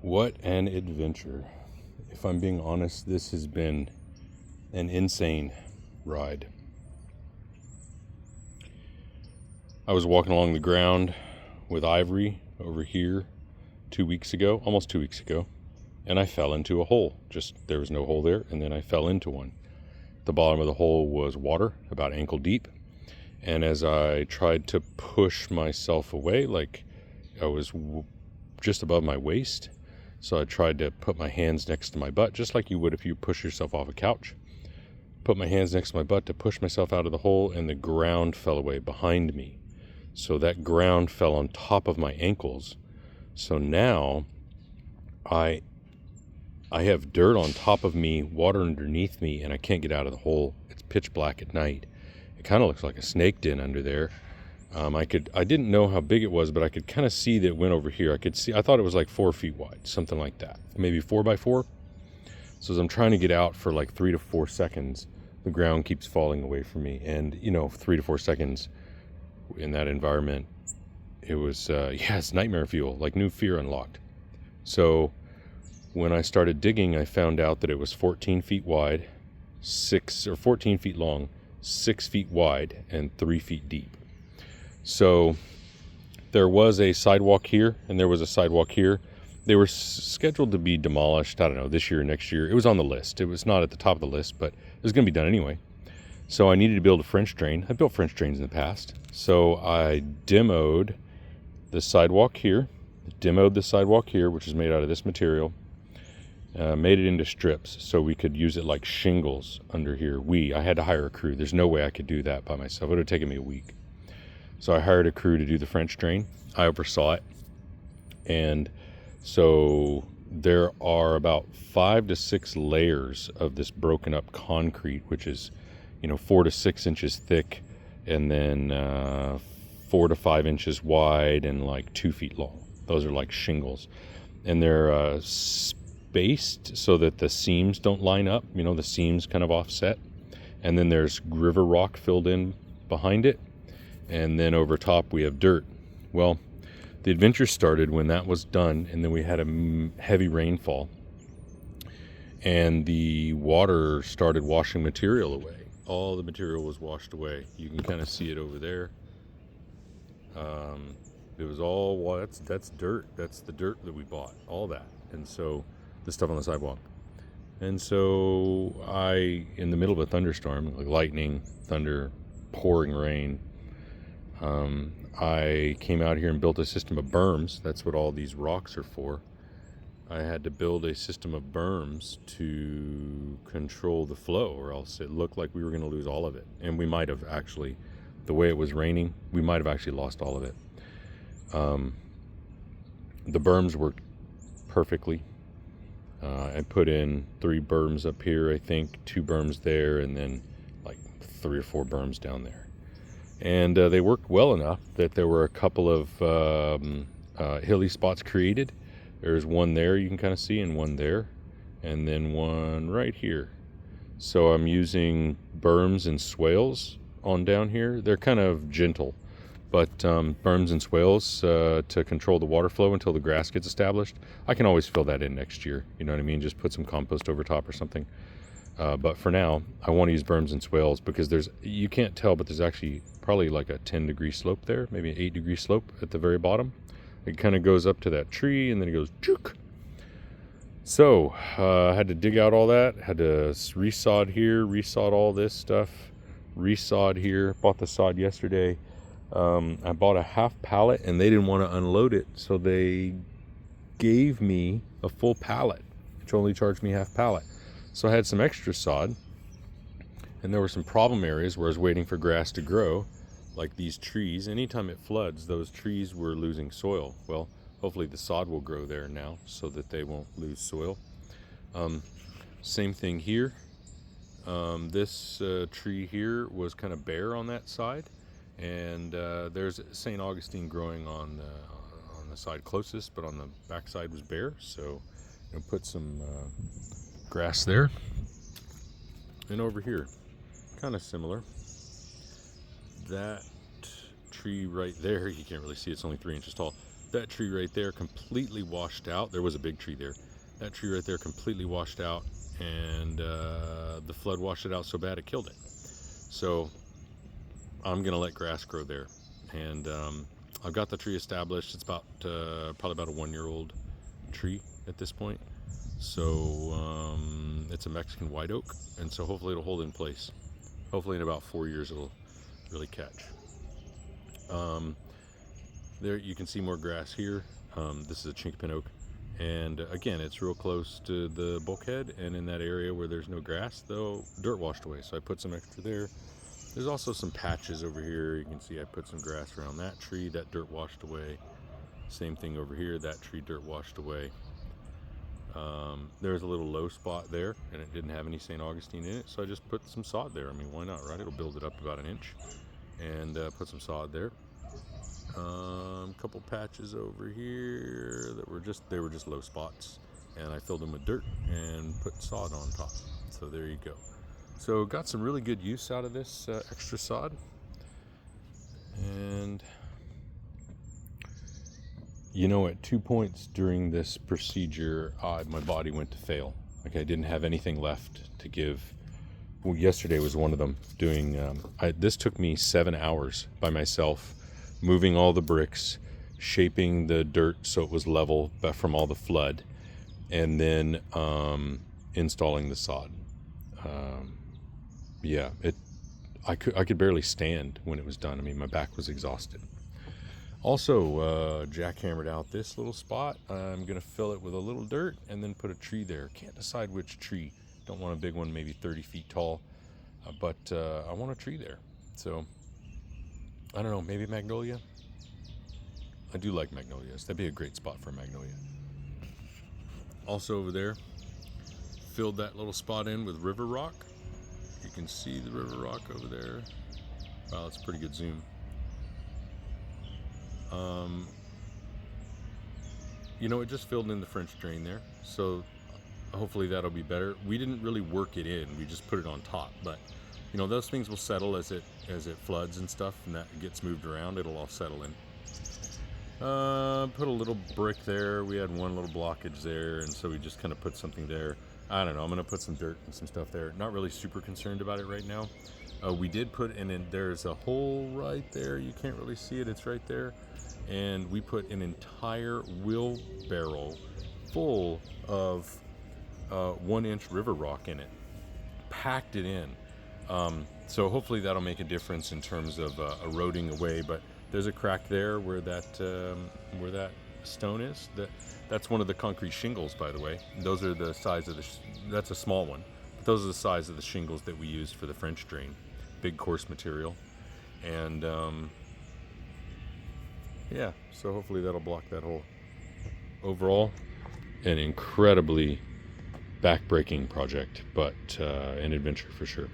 What an adventure. If I'm being honest, this has been an insane ride. I was walking along the ground with Ivory over here 2 weeks ago, almost 2 weeks ago, and I fell into a hole. There was no hole there, and then I fell into one. The bottom of the hole was water, about ankle deep, and as I tried to push myself away, like I was just above my waist, so I tried to put my hands next to my butt, just like you would if you push yourself off a couch. Put my hands next to my butt to push myself out of the hole, and the ground fell away behind me. So that ground fell on top of my ankles. So now I have dirt on top of me, water underneath me, and I can't get out of the hole. It's pitch black at night. It kind of looks like a snake den under there. I didn't know how big it was, but I could kind of see that it went over here. I thought it was like 4 feet wide, something like that. Maybe 4 by 4. So as I'm trying to get out for like 3 to 4 seconds, the ground keeps falling away from me. And 3 to 4 seconds in that environment, it was, it's nightmare fuel, like new fear unlocked. So when I started digging, I found out that it was 14 feet wide, 14 feet long, 6 feet wide, and 3 feet deep. So there was a sidewalk here, and there was a sidewalk here. They were scheduled to be demolished, I don't know, this year or next year. It was on the list. It was not at the top of the list, but it was going to be done anyway. So I needed to build a French drain. I built French drains in the past. So I demoed the sidewalk here, which is made out of this material, made it into strips so we could use it like shingles under here. I had to hire a crew. There's no way I could do that by myself. It would have taken me a week. So I hired a crew to do the French drain. I oversaw it. And so there are about 5 to 6 layers of this broken up concrete, which is, 4 to 6 inches thick, and then 4 to 5 inches wide and like 2 feet long. Those are like shingles. And they're spaced so that the seams don't line up, the seams kind of offset. And then there's river rock filled in behind it. And then over top we have dirt. Well, the adventure started when that was done, and then we had a heavy rainfall, and the water started washing material away. All the material was washed away. You can kind of see it over there. It was all, that's dirt. That's the dirt that we bought, all that. And so the stuff on the sidewalk. And so in the middle of a thunderstorm, like lightning, thunder, pouring rain, I came out here and built a system of berms. That's what all these rocks are for. I had to build a system of berms to control the flow, or else it looked like we were going to lose all of it. And we might have actually, the way it was raining, we might have actually lost all of it. The berms worked perfectly. I put in 3 berms up here, I think, 2 berms there, and then like 3 or 4 berms down there. And they worked well enough that there were a couple of hilly spots created. There's one there you can kind of see, and one there, and then one right here. So I'm using berms and swales on down here. They're kind of gentle, but berms and swales to control the water flow until the grass gets established. I can always fill that in next year, you know what I mean? Just put some compost over top or something. But for now, I want to use berms and swales because you can't tell, but there's actually probably like a 10-degree slope there, maybe an 8-degree slope at the very bottom. It kind of goes up to that tree, and then it goes chook. So I had to dig out all that, had to resod here, resod all this stuff, resod here. Bought the sod yesterday. I bought a half pallet, and they didn't want to unload it, so they gave me a full pallet, which only charged me half pallet. So I had some extra sod, and there were some problem areas where I was waiting for grass to grow, like these trees. Anytime it floods, those trees were losing soil. Well, hopefully the sod will grow there now so that they won't lose soil. Same thing here. This tree here was kind of bare on that side, and there's St. Augustine growing on the side closest, but on the back side was bare. So put some grass there. And over here, kind of similar. That tree right there, you can't really see, it's only 3 inches tall. that tree right there completely washed out. There was a big tree there. That tree right there completely washed out, and the flood washed it out so bad it killed it. So I'm gonna let grass grow there, and I've got the tree established. It's about probably about a 1-year-old tree at this point. So it's a Mexican white oak, and so hopefully it'll hold in place. Hopefully in about 4 years it'll really catch. There you can see more grass here. This is a chinkapin oak, and again, it's real close to the bulkhead, and in that area where there's no grass, though, dirt washed away, so I put some extra there. There's also some patches over here. You can see I put some grass around that tree, that dirt washed away. Same thing over here, that tree, dirt washed away. There's a little low spot there, and it didn't have any St. Augustine in it, so I just put some sod there. I mean, why not, right? It'll build it up about an inch, and put some sod there. Couple patches over here that were just low spots, and I filled them with dirt and put sod on top. So there you go. So got some really good use out of this extra sod, and you know, at 2 points during this procedure, my body went to fail. Like, I didn't have anything left to give. Well, yesterday was one of them. This took me 7 hours by myself, moving all the bricks, shaping the dirt so it was level from all the flood, and then installing the sod. I could barely stand when it was done. I mean, my back was exhausted. Also, jackhammered out this little spot. I'm gonna fill it with a little dirt and then put a tree there. Can't decide which tree. Don't want a big one, maybe 30 feet tall, but I want a tree there. So I don't know, maybe magnolia. I do like magnolias. That'd be a great spot for a magnolia. Also over there, filled that little spot in with river rock. You can see the river rock over there. Wow, that's a pretty good zoom. You know, it just filled in the French drain there, so hopefully that'll be better. We didn't really work it in, we just put it on top, but you know, those things will settle as it floods and stuff, and that gets moved around, it'll all settle in. Put a little brick there. We had one little blockage there, and so we just kind of put something there. I don't know, I'm gonna put some dirt and some stuff there. Not really super concerned about it right now. We did put in, there's a hole right there. You can't really see it, it's right there. And we put an entire wheelbarrow full of 1-inch river rock in it, packed it in. So hopefully that'll make a difference in terms of eroding away. But there's a crack there where that stone is. That's one of the concrete shingles, by the way. Those are the size of that's a small one. But those are the size of the shingles that we used for the French drain. Big coarse material. And yeah, so hopefully that'll block that hole. Overall, an incredibly back-breaking project, but an adventure for sure.